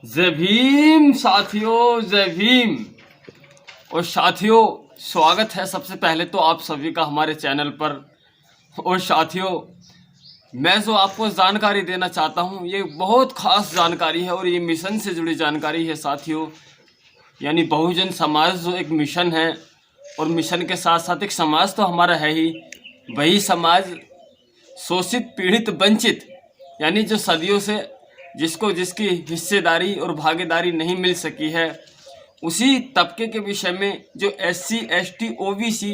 जय भीम साथियों, जय भीम। और साथियों, स्वागत है सबसे पहले तो आप सभी का हमारे चैनल पर। और साथियों, मैं जो आपको जानकारी देना चाहता हूँ ये बहुत खास जानकारी है और ये मिशन से जुड़ी जानकारी है साथियों। यानी बहुजन समाज जो एक मिशन है और मिशन के साथ साथ एक समाज तो हमारा है ही, वही समाज शोषित, पीड़ित, वंचित, यानी जो सदियों से जिसको जिसकी हिस्सेदारी और भागीदारी नहीं मिल सकी है, उसी तबके के विषय में जो SC ST OBC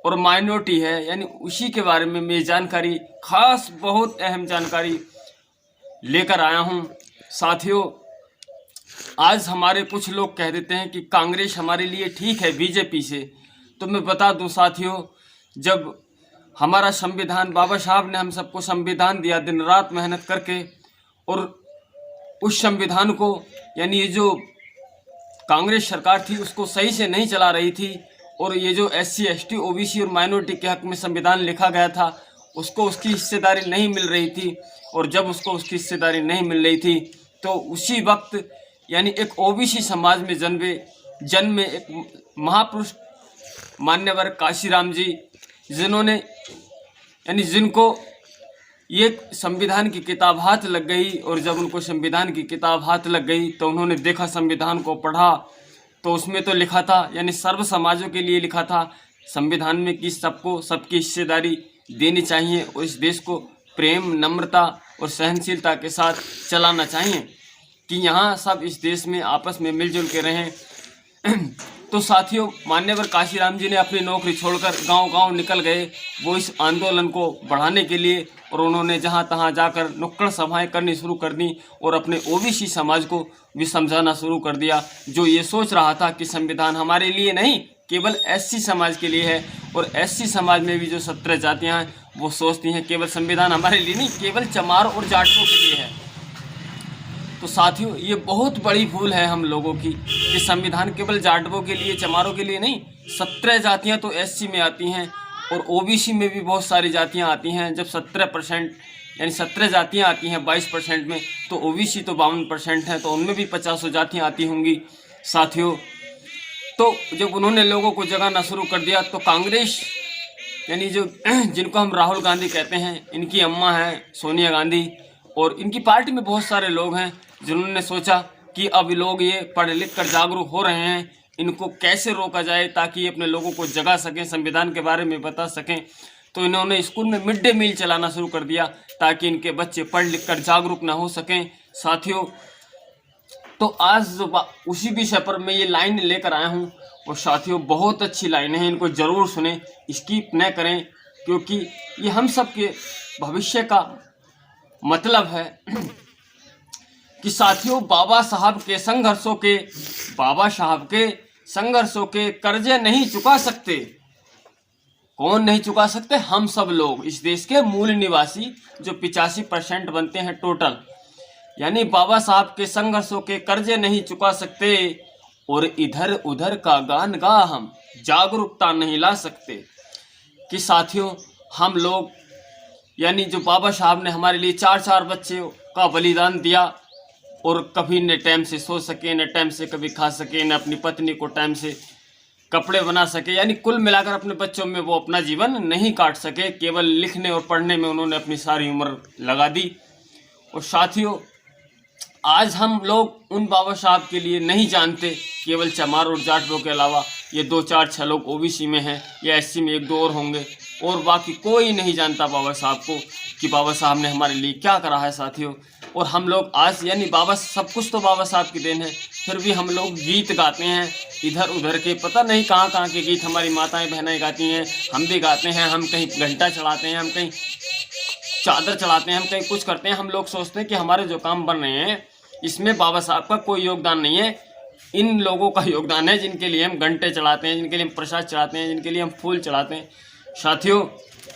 और माइनॉरिटी है, यानी उसी के बारे में मैं जानकारी, खास बहुत अहम जानकारी लेकर आया हूं साथियों। आज हमारे कुछ लोग कह देते हैं कि कांग्रेस हमारे लिए ठीक है बीजेपी से, तो मैं बता दूं साथियों, जब हमारा संविधान, बाबा साहब ने हम सबको संविधान दिया दिन रात मेहनत करके, और उस संविधान को यानी ये जो कांग्रेस सरकार थी उसको सही से नहीं चला रही थी, और ये जो SC ST OBC और माइनॉरिटी के हक में संविधान लिखा गया था उसको उसकी हिस्सेदारी नहीं मिल रही थी। और जब उसको उसकी हिस्सेदारी नहीं मिल रही थी तो उसी वक्त यानी एक OBC समाज में जन्मे एक महापुरुष मान्यवर काशीराम जी, जिन्होंने यानी जिनको ये संविधान की किताब हाथ लग गई, और जब उनको संविधान की किताब हाथ लग गई तो उन्होंने देखा, संविधान को पढ़ा, तो उसमें तो लिखा था यानी सर्व समाजों के लिए लिखा था संविधान में कि सबको सबकी हिस्सेदारी देनी चाहिए और इस देश को प्रेम, नम्रता और सहनशीलता के साथ चलाना चाहिए, कि यहाँ सब इस देश में आपस में मिलजुल के रहें। तो साथियों, मान्यवर काशीराम जी ने अपनी नौकरी छोड़कर गांव-गांव निकल गए वो इस आंदोलन को बढ़ाने के लिए, और उन्होंने जहां तहां जाकर नुक्कड़ सभाएं करनी शुरू कर दी और अपने OBC समाज को भी समझाना शुरू कर दिया, जो ये सोच रहा था कि संविधान हमारे लिए नहीं केवल SC समाज के लिए है। और SC समाज में भी जो 17 जातियाँ हैं वो सोचती हैं केवल संविधान हमारे लिए नहीं, केवल चमार और जाटों के लिए है। तो साथियों, ये बहुत बड़ी भूल है हम लोगों की कि संविधान केवल जाटवों के लिए, चमारों के लिए नहीं। 17 जातियाँ तो SC में आती हैं और OBC में भी बहुत सारी जातियाँ आती हैं। जब 17% यानी 17 जातियाँ आती हैं 22% में, तो OBC तो 52% है, तो उनमें भी 50 जातियाँ आती होंगी साथियों। तो जब उन्होंने लोगों को जगाना शुरू कर दिया तो कांग्रेस यानी जो जिनको हम राहुल गांधी कहते हैं, इनकी अम्मा हैं सोनिया गांधी, और इनकी पार्टी में बहुत सारे लोग हैं जिन्होंने सोचा कि अब लोग ये पढ़ लिख कर जागरूक हो रहे हैं, इनको कैसे रोका जाए ताकि ये अपने लोगों को जगा सकें, संविधान के बारे में बता सकें। तो इन्होंने स्कूल में मिड डे मील चलाना शुरू कर दिया ताकि इनके बच्चे पढ़ लिख कर जागरूक ना हो सकें साथियों। तो आज उसी विषय पर मैं ये लाइन लेकर आया हूँ, और साथियों बहुत अच्छी लाइन है, इनको ज़रूर सुने, स्किप न करें, क्योंकि ये हम सब के भविष्य का मतलब है। कि साथियों, बाबा साहब के संघर्षों के कर्जे नहीं चुका सकते। कौन नहीं चुका सकते? हम सब लोग, इस देश के मूल निवासी जो 85% बनते हैं टोटल, यानी बाबा साहब के संघर्षों के कर्जे नहीं चुका सकते, और इधर उधर का गान गा हम जागरूकता नहीं ला सकते। कि साथियों, हम लोग यानी जो बाबा साहब ने हमारे लिए 4 बच्चों का बलिदान दिया, और कभी न टाइम से सो सके, न टाइम से कभी खा सके, न अपनी पत्नी को टाइम से कपड़े बना सके, यानी कुल मिलाकर अपने बच्चों में वो अपना जीवन नहीं काट सके, केवल लिखने और पढ़ने में उन्होंने अपनी सारी उम्र लगा दी। और साथियों, आज हम लोग उन बाबा साहब के लिए नहीं जानते, केवल चमार और जाटों के अलावा ये 2-4-6 लोग OBC में हैं, या SC में 1-2 और होंगे, और बाकी कोई नहीं जानता बाबा साहब को कि बाबा साहब ने हमारे लिए क्या करा है साथियों। और हम लोग आज यानी सब कुछ तो बाबा साहब की देन है, फिर भी हम लोग गीत गाते हैं इधर उधर के, पता नहीं कहाँ कहाँ के गीत हमारी माताएं बहनें गाती हैं, हम भी गाते हैं, हम कहीं घंटा चढ़ाते हैं, हम कहीं चादर चढ़ाते हैं, हम कहीं कुछ करते हैं। हम लोग सोचते हैं कि हमारे जो काम बन रहे हैं इसमें बाबा साहब का कोई योगदान नहीं है, इन लोगों का योगदान है जिनके लिए हम घंटे चढ़ाते हैं, जिनके लिए हम प्रसाद चढ़ाते हैं, जिनके लिए हम फूल चढ़ाते हैं साथियों।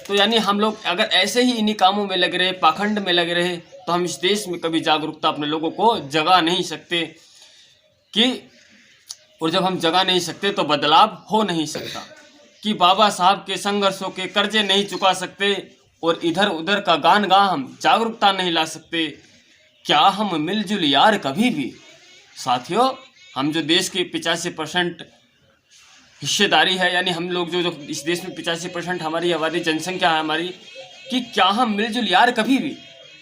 तो यानी हम लोग अगर ऐसे ही इन्हीं कामों में लगे रहे, पाखंड में लगे रहे, तो हम इस देश में कभी जागरूकता अपने लोगों को जगा नहीं सकते। और जब हम जगा नहीं सकते तो बदलाव हो नहीं सकता। कि बाबा साहब के संघर्षों के कर्जे नहीं चुका सकते, और इधर उधर का गान गा हम जागरूकता नहीं ला सकते। क्या हम मिलजुल यार कभी भी साथियों, हम जो देश की 85% हिस्सेदारी है, यानी हम लोग जो इस देश में 85% हमारी आबादी जनसंख्या है हमारी, कि क्या हम मिलजुल यार कभी भी,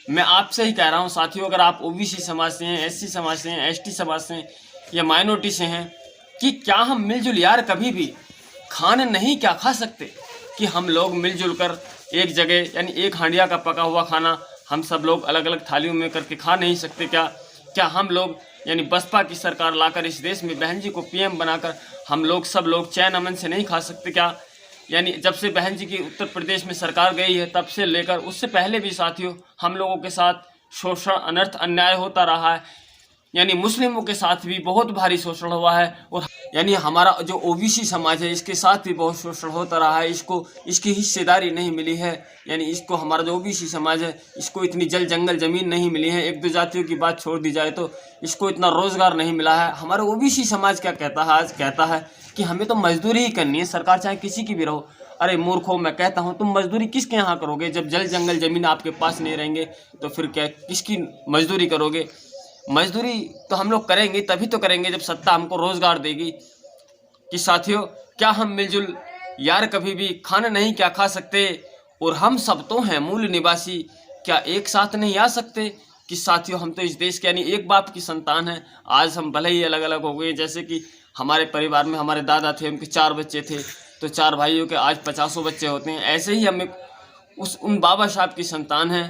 मैं आपसे ही कह रहा हूँ साथियों, अगर आप ओबीसी समाज से हैं, एससी समाज से हैं, एसटी समाज से हैं या माइनॉरिटी से हैं, कि क्या हम मिलजुल यार कभी भी खाना नहीं क्या खा सकते, कि हम लोग मिलजुल कर एक जगह, यानी एक हांडिया का पका हुआ खाना हम सब लोग अलग अलग थालियों में करके खा नहीं सकते क्या? क्या हम लोग, यानी बसपा की सरकार लाकर इस देश में बहन जी को पीएम बनाकर हम लोग सब लोग चैन अमन से नहीं खा सकते क्या? यानी जब से बहन जी की उत्तर प्रदेश में सरकार गई है तब से लेकर उससे पहले भी साथियों हम लोगों के साथ शोषण, अनर्थ, अन्याय होता रहा है। यानी मुस्लिमों के साथ भी बहुत भारी शोषण हुआ है, और यानी हमारा जो ओबीसी समाज है इसके साथ भी बहुत शोषण होता रहा है। इसको इसकी हिस्सेदारी नहीं मिली है, यानी इसको, हमारा जो ओबीसी समाज है इसको इतनी जल जंगल ज़मीन नहीं मिली है। एक दो जातियों की बात छोड़ दी जाए तो इसको इतना रोज़गार नहीं मिला है। हमारा ओबीसी समाज क्या कहता है, आज कहता है कि हमें तो मजदूरी ही करनी है, सरकार चाहे किसी की भी रहो। अरे मूर्खों, मैं कहता हूँ तुम मजदूरी किसके यहाँ करोगे? जब जल जंगल ज़मीन आपके पास नहीं रहेंगे तो फिर क्या किसकी मजदूरी करोगे? मजदूरी तो हम लोग करेंगे, तभी तो करेंगे जब सत्ता हमको रोजगार देगी। कि साथियों, क्या हम मिलजुल यार कभी भी खाना नहीं क्या खा सकते? और हम सब तो हैं मूल निवासी, क्या एक साथ नहीं आ सकते? कि साथियों, हम तो इस देश के, यानी एक बाप की संतान हैं। आज हम भले ही अलग अलग हो गए, जैसे कि हमारे परिवार में हमारे दादा थे, उनके 4 बच्चे थे, तो 4 भाइयों के आज 50 बच्चे होते हैं। ऐसे ही हम उन बाबा साहब की संतान हैं।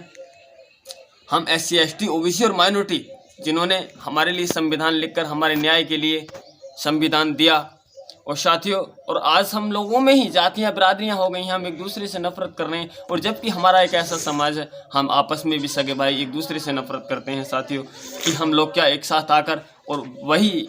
हम SC ST OBC और माइनॉरिटी, जिन्होंने हमारे लिए संविधान लिखकर हमारे न्याय के लिए संविधान दिया। और साथियों, और आज हम लोगों में ही जातियां बिरादरियां हो गई हैं, हम एक दूसरे से नफरत कर रहे हैं। और जबकि हमारा एक ऐसा समाज है, हम आपस में भी सगे भाई एक दूसरे से नफरत करते हैं साथियों, कि हम लोग क्या एक साथ आकर और वही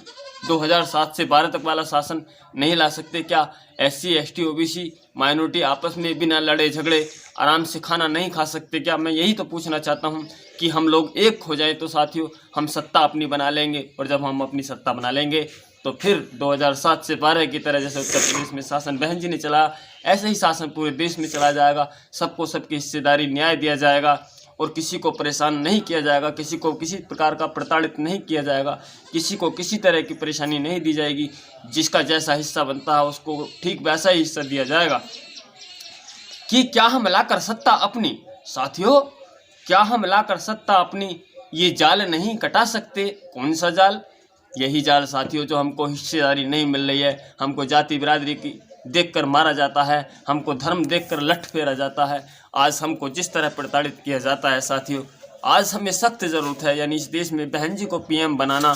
2007 से 12 तक वाला शासन नहीं ला सकते क्या? SC ST OBC माइनॉरिटी आपस में बिना लड़े झगड़े आराम से खाना नहीं खा सकते क्या? मैं यही तो पूछना चाहता हूँ कि हम लोग एक हो जाए तो साथियों हम सत्ता अपनी बना लेंगे। और जब हम अपनी सत्ता बना लेंगे तो फिर 2007 से 12 की तरह जैसे उत्तर प्रदेश में शासन बहन जी ने चलाया, ऐसे ही शासन पूरे देश में चलाया जाएगा। सबको सबकी हिस्सेदारी, न्याय दिया जाएगा और किसी को परेशान नहीं किया जाएगा, किसी को किसी प्रकार का प्रताड़ित नहीं किया जाएगा, किसी को किसी तरह की परेशानी नहीं दी जाएगी। जिसका जैसा हिस्सा बनता है उसको ठीक वैसा ही हिस्सा दिया जाएगा। कि क्या हम लाकर सत्ता अपनी, साथियों, क्या हम लाकर सत्ता अपनी ये जाल नहीं कटा सकते? कौन सा जाल? यही जाल साथियों, जो हमको हिस्सेदारी नहीं मिल रही है, हमको जाति बिरादरी की देखकर मारा जाता है, हमको धर्म देखकर लठ फेरा जाता है। आज हमको जिस तरह प्रताड़ित किया जाता है साथियों, आज हमें सख्त ज़रूरत है, यानी इस देश में बहन जी को PM बनाना,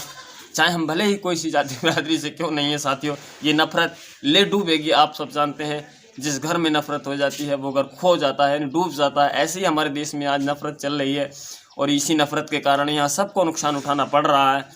चाहे हम भले ही कोई सी जाति बिरादरी से क्यों नहीं है साथियों। ये नफरत ले डूबेगी, आप सब जानते हैं। जिस घर में नफरत हो जाती है वो घर खो जाता है, यानी डूब जाता है। ऐसे ही हमारे देश में आज नफरत चल रही है और इसी नफरत के कारण यहाँ सबको नुकसान उठाना पड़ रहा है।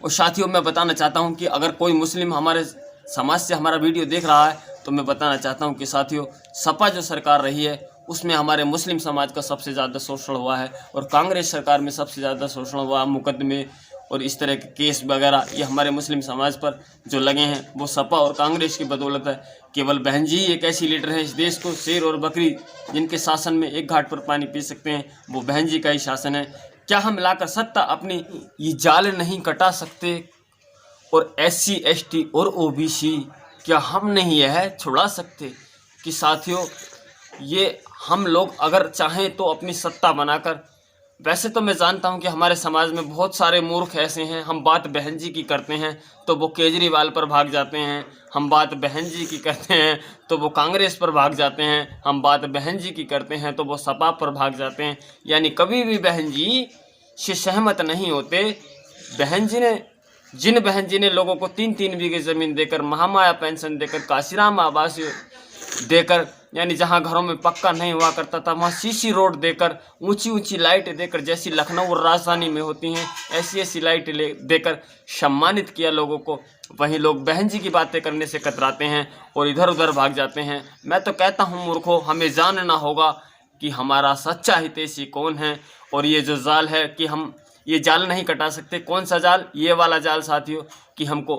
और साथियों, मैं बताना चाहता हूँ कि अगर कोई मुस्लिम हमारे समाज से हमारा वीडियो देख रहा है तो मैं बताना चाहता हूँ कि साथियों, सपा जो सरकार रही है उसमें हमारे मुस्लिम समाज का सबसे ज़्यादा शोषण हुआ है, और कांग्रेस सरकार में सबसे ज़्यादा शोषण हुआ, मुकदमे और इस तरह के केस वगैरह ये हमारे मुस्लिम समाज पर जो लगे हैं वो सपा और कांग्रेस की बदौलत है। केवल बहन जी एक ऐसी लीडर है इस देश को, शेर और बकरी जिनके शासन में एक घाट पर पानी पी सकते हैं, वो बहन जी का ही शासन है। क्या हम लाकर सत्ता अपनी ये जाल नहीं कटा सकते? और SC ST और OBC क्या हम नहीं यह छुड़ा सकते? कि साथियों, ये हम लोग अगर चाहें तो अपनी सत्ता बनाकर, वैसे तो मैं जानता हूं कि हमारे समाज में बहुत सारे मूर्ख ऐसे हैं, हम बात बहन जी की करते हैं तो वो केजरीवाल पर भाग जाते हैं, हम बात बहन जी की करते हैं तो वो कांग्रेस पर भाग जाते हैं, हम बात बहन जी की करते हैं तो वो सपा पर भाग जाते हैं, यानी कभी भी बहन जी से सहमत नहीं होते। जिन बहन जी ने लोगों को 3-3 बीघे ज़मीन देकर, महामाया पेंशन देकर, काशीराम आवास देकर, यानी जहां घरों में पक्का नहीं हुआ करता था वहां CC रोड देकर, ऊंची ऊंची लाइट देकर, जैसी लखनऊ और राजधानी में होती हैं ऐसी लाइट देकर सम्मानित किया लोगों को, वहीं लोग बहन जी की बातें करने से कतराते हैं और इधर उधर भाग जाते हैं। मैं तो कहता हूं मूर्खों, हमें जानना होगा कि हमारा सच्चा हितैषी कौन है, और ये जो जाल है कि हम ये जाल नहीं कटा सकते। कौन सा जाल? ये वाला जाल साथियों, कि हमको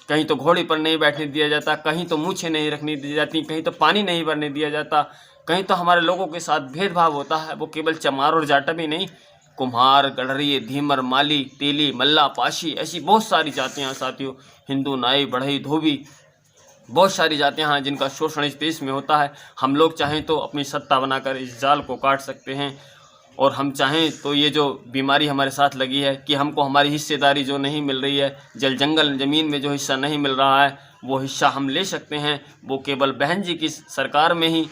कहीं तो घोड़े पर नहीं बैठने दिया जाता, कहीं तो मूछें नहीं रखने दी जाती, कहीं तो पानी नहीं भरने दिया जाता, कहीं तो हमारे लोगों के साथ भेदभाव होता है, वो केवल चमार और जाटव ही नहीं, कुम्हार, गढ़री, धीमर, माली, तेली, मल्ला, पाशी, ऐसी बहुत सारी जातियाँ हैं साथियों। हिंदू, नाई, बढ़ई, धोबी, बहुत सारी जातियाँ हैं जिनका शोषण इस देश में होता है। हम लोग चाहें तो अपनी सत्ता बनाकर इस जाल को काट सकते हैं, और हम चाहें तो ये जो बीमारी हमारे साथ लगी है कि हमको हमारी हिस्सेदारी जो नहीं मिल रही है, जल जंगल ज़मीन में जो हिस्सा नहीं मिल रहा है, वो हिस्सा हम ले सकते हैं। वो केवल बहन जी की सरकार में ही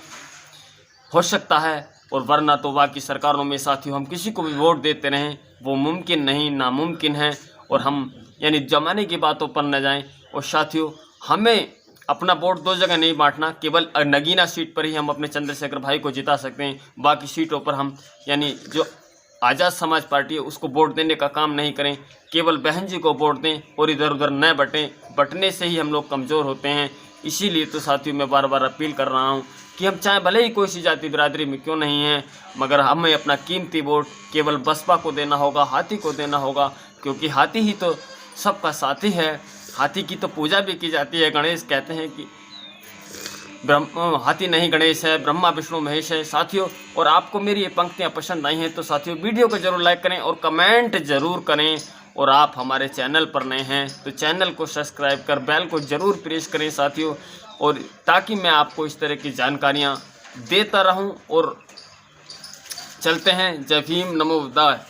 हो सकता है, और वरना तो बाकी सरकारों में साथियों हम किसी को भी वोट देते रहें वो मुमकिन नहीं, नामुमकिन है। और हम यानी ज़माने की बातों पर न जाएं। और साथियों, हमें अपना वोट दो जगह नहीं बांटना, केवल नगीना सीट पर ही हम अपने चंद्रशेखर भाई को जिता सकते हैं। बाकी सीटों पर हम यानी जो आज़ाद समाज पार्टी है उसको वोट देने का काम नहीं करें, केवल बहन जी को वोट दें और इधर उधर न बटें। बटने से ही हम लोग कमज़ोर होते हैं। इसीलिए तो साथियों मैं बार बार अपील कर रहा हूँ कि हम चाहे भले ही कोई सी जाति बिरादरी में क्यों नहीं हैं, मगर हमें अपना कीमती वोट केवल बसपा को देना होगा, हाथी को देना होगा, क्योंकि हाथी ही तो सबका साथी है। हाथी की तो पूजा भी की जाती है। गणेश कहते हैं कि हाथी नहीं गणेश है, ब्रह्मा विष्णु महेश है साथियों। और आपको मेरी ये पंक्तियाँ पसंद आई हैं तो साथियों वीडियो को जरूर लाइक करें और कमेंट जरूर करें। और आप हमारे चैनल पर नए हैं तो चैनल को सब्सक्राइब कर बेल को ज़रूर प्रेस करें साथियों, और ताकि मैं आपको इस तरह की जानकारियाँ देता रहूं। और चलते हैं। जय भीम, नमो बुद्धाय।